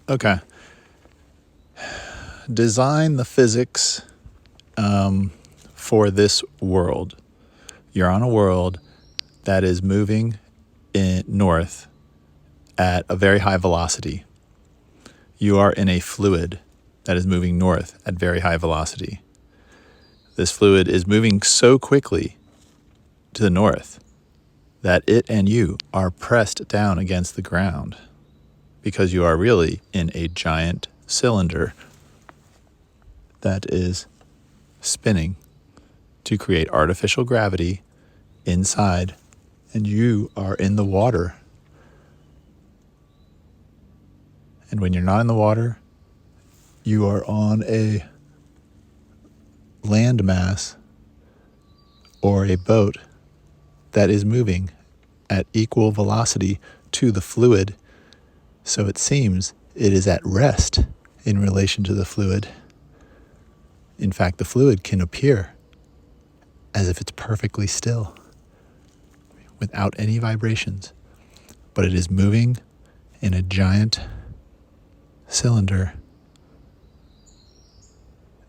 Okay. Design the physics for this world. You're on a world that is moving north at a very high velocity. You are in a fluid that is moving north at very high velocity. This fluid is moving so quickly to the north that it and you are pressed down against the ground because you are really in a giant cylinder that is spinning to create artificial gravity inside, and you are in the water. And when you're not in the water, you are on a landmass or a boat that is moving at equal velocity to the fluid. So it seems it is at rest in relation to the fluid. In fact, the fluid can appear as if it's perfectly still without any vibrations, but it is moving in a giant cylinder,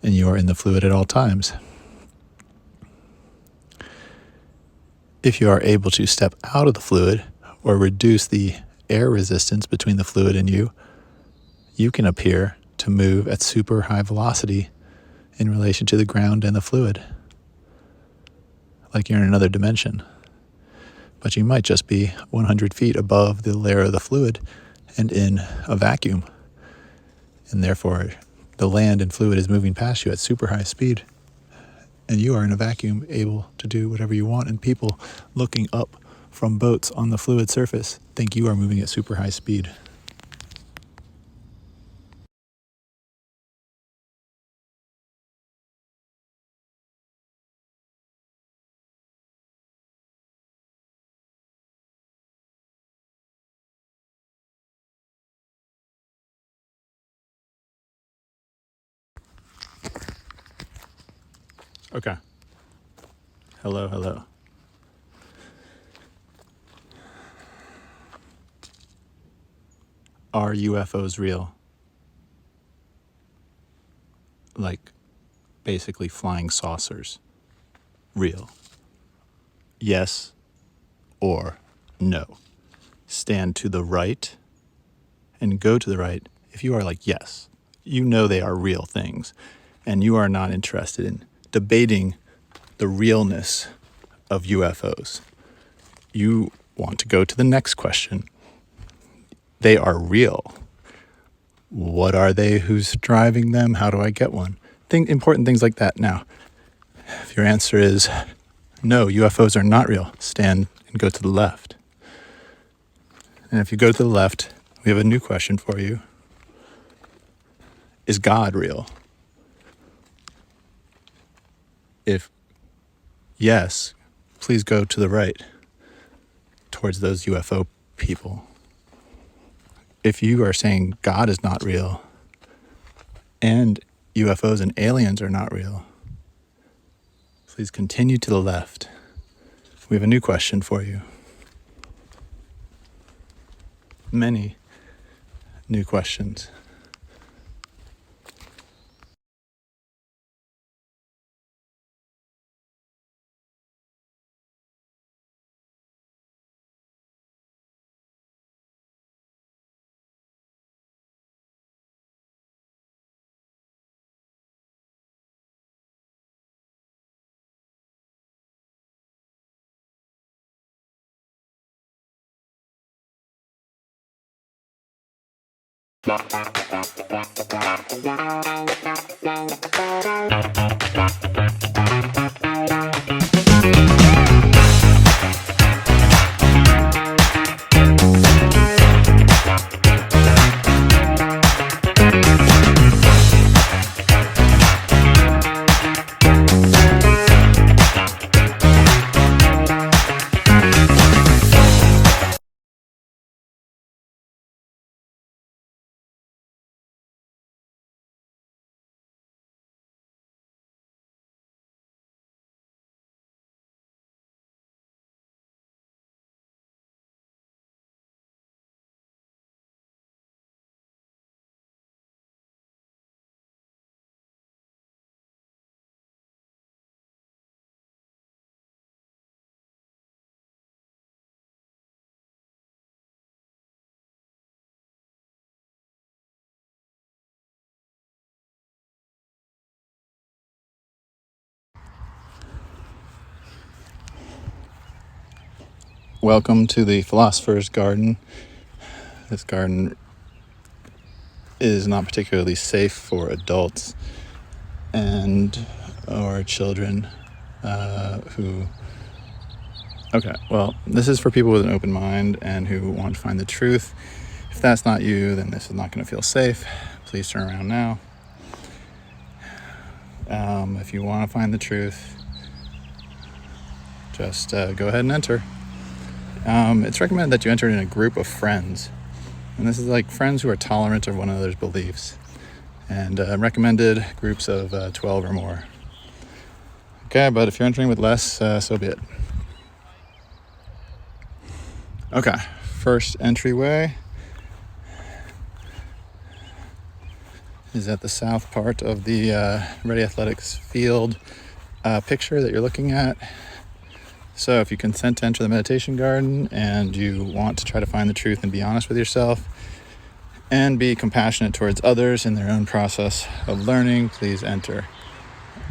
and you are in the fluid at all times. If you are able to step out of the fluid or reduce the air resistance between the fluid and you can appear to move at super high velocity in relation to the ground and the fluid, like you're in another dimension. But you might just be 100 feet above the layer of the fluid and in a vacuum. And therefore, the land and fluid is moving past you at super high speed. And you are in a vacuum, able to do whatever you want. And people looking up from boats on the fluid surface think you are moving at super high speed. Okay. Hello, hello. Are UFOs real? Like, basically flying saucers. Real? Yes or no? Stand to the right and go to the right if you are like, yes, you know they are real things, and you are not interested in debating the realness of UFOs. You want to go to the next question. They are real. What are they? Who's driving them? How do I get one? Important things like that. Now, if your answer is no, UFOs are not real, stand and go to the left. And if you go to the left, we have a new question for you. Is God real? If yes, please go to the right towards those UFO people. If you are saying God is not real and UFOs and aliens are not real, please continue to the left. We have a new question for you. Many new questions. Welcome to the Philosopher's Garden. This garden is not particularly safe for adults and or children who... Okay, well, this is for people with an open mind and who want to find the truth. If that's not you, then this is not going to feel safe. Please turn around now. If you want to find the truth, just go ahead and enter. It's recommended that you enter in a group of friends. And this is like friends who are tolerant of one another's beliefs. And recommended groups of 12 or more. Okay, but if you're entering with less, so be it. Okay, first entryway is at the south part of the Ready Athletics field picture that you're looking at. So if you consent to enter the meditation garden and you want to try to find the truth and be honest with yourself and be compassionate towards others in their own process of learning, please enter.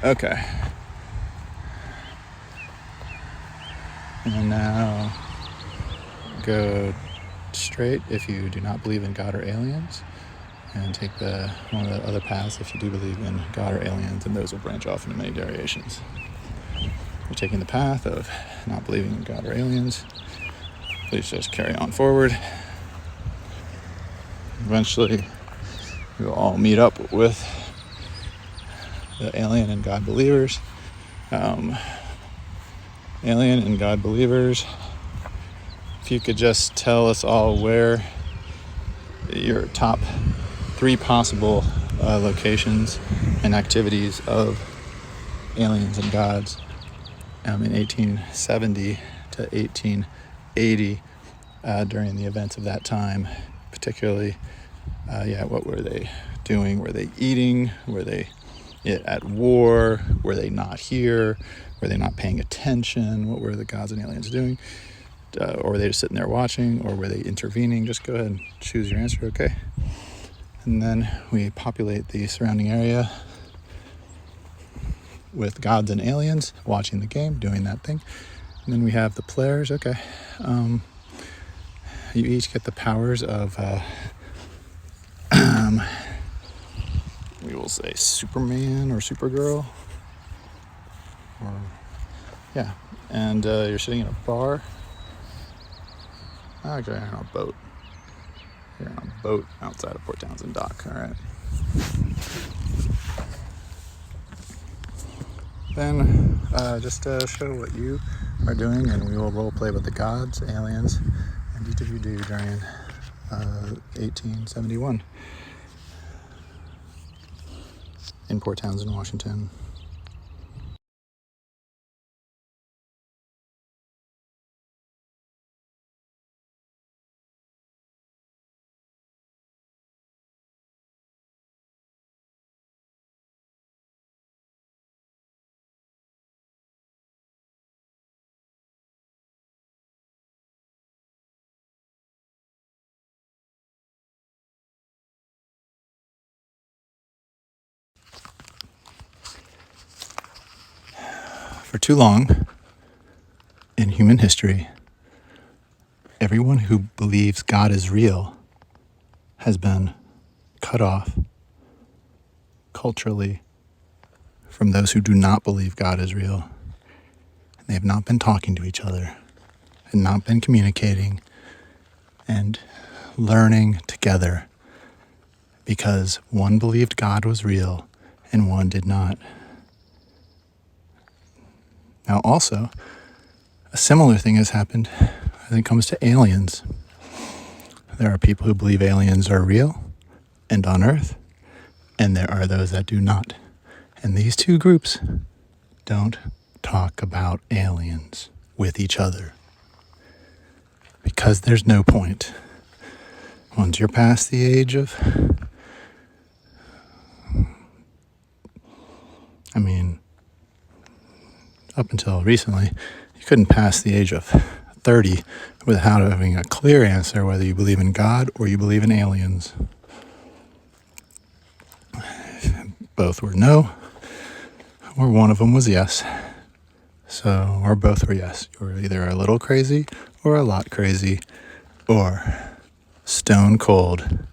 Okay. And now go straight if you do not believe in God or aliens, and take one of the other paths if you do believe in God or aliens, and those will branch off into many variations. You're taking the path of not believing in God or aliens. Please just carry on forward. Eventually, we will all meet up with the alien and God believers. Alien and God believers, if you could just tell us all where your top 3 possible locations and activities of aliens and gods in 1870 to 1880 during the events of that time, particularly, what were they doing? Were they eating? Were they at war? Were they not here? Were they not paying attention? What were the gods and aliens doing? Or were they just sitting there watching? Or were they intervening? Just go ahead and choose your answer, okay? And then we populate the surrounding area with gods and aliens watching the game, doing that thing. And then we have the players, okay. You each get the powers of, we will say Superman or Supergirl. And you're sitting in a bar. Okay, you're on a boat. You're on a boat outside of Port Townsend Dock, all right. Then just show what you are doing, and we will role play with the gods, aliens, and each of you do during 1871 in Port Townsend, Washington. For too long in human history, everyone who believes God is real has been cut off culturally from those who do not believe God is real. They have not been talking to each other and not been communicating and learning together because one believed God was real and one did not. Now also, a similar thing has happened when it comes to aliens. There are people who believe aliens are real and on Earth, and there are those that do not. And these two groups don't talk about aliens with each other because there's no point. Once you're past the age of, up until recently, you couldn't pass the age of 30 without having a clear answer whether you believe in God or you believe in aliens. Both were no, or one of them was yes. So, or both were yes. You were either a little crazy or a lot crazy, or stone cold,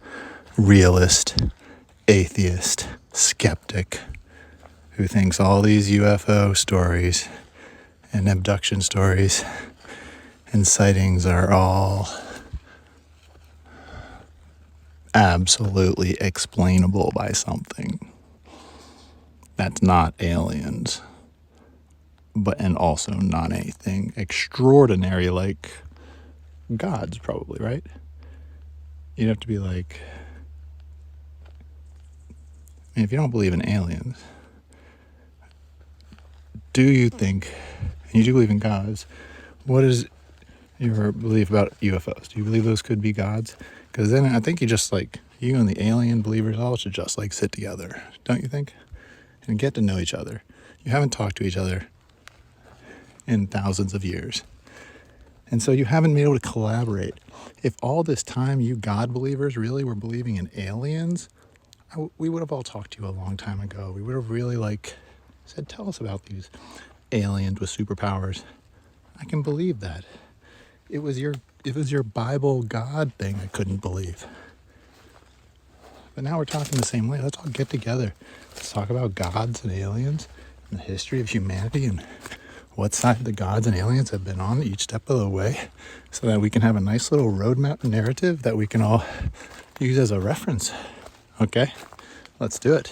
realist, atheist, skeptic, who thinks all these UFO stories and abduction stories and sightings are all absolutely explainable by something that's not aliens, and also not anything extraordinary like gods, probably, right? You'd have to be like, I mean, if you don't believe in aliens, do you think, and you do believe in gods, what is your belief about UFOs? Do you believe those could be gods? Because then I think you and the alien believers all should just like sit together, don't you think? And get to know each other. You haven't talked to each other in thousands of years. And so you haven't been able to collaborate. If all this time you God believers really were believing in aliens, we would have all talked to you a long time ago. We would have really said, tell us about these aliens with superpowers. I can believe that. It was your Bible God thing I couldn't believe. But now we're talking the same way. Let's all get together. Let's talk about gods and aliens and the history of humanity and what side the gods and aliens have been on each step of the way, so that we can have a nice little roadmap narrative that we can all use as a reference. Okay? Let's do it.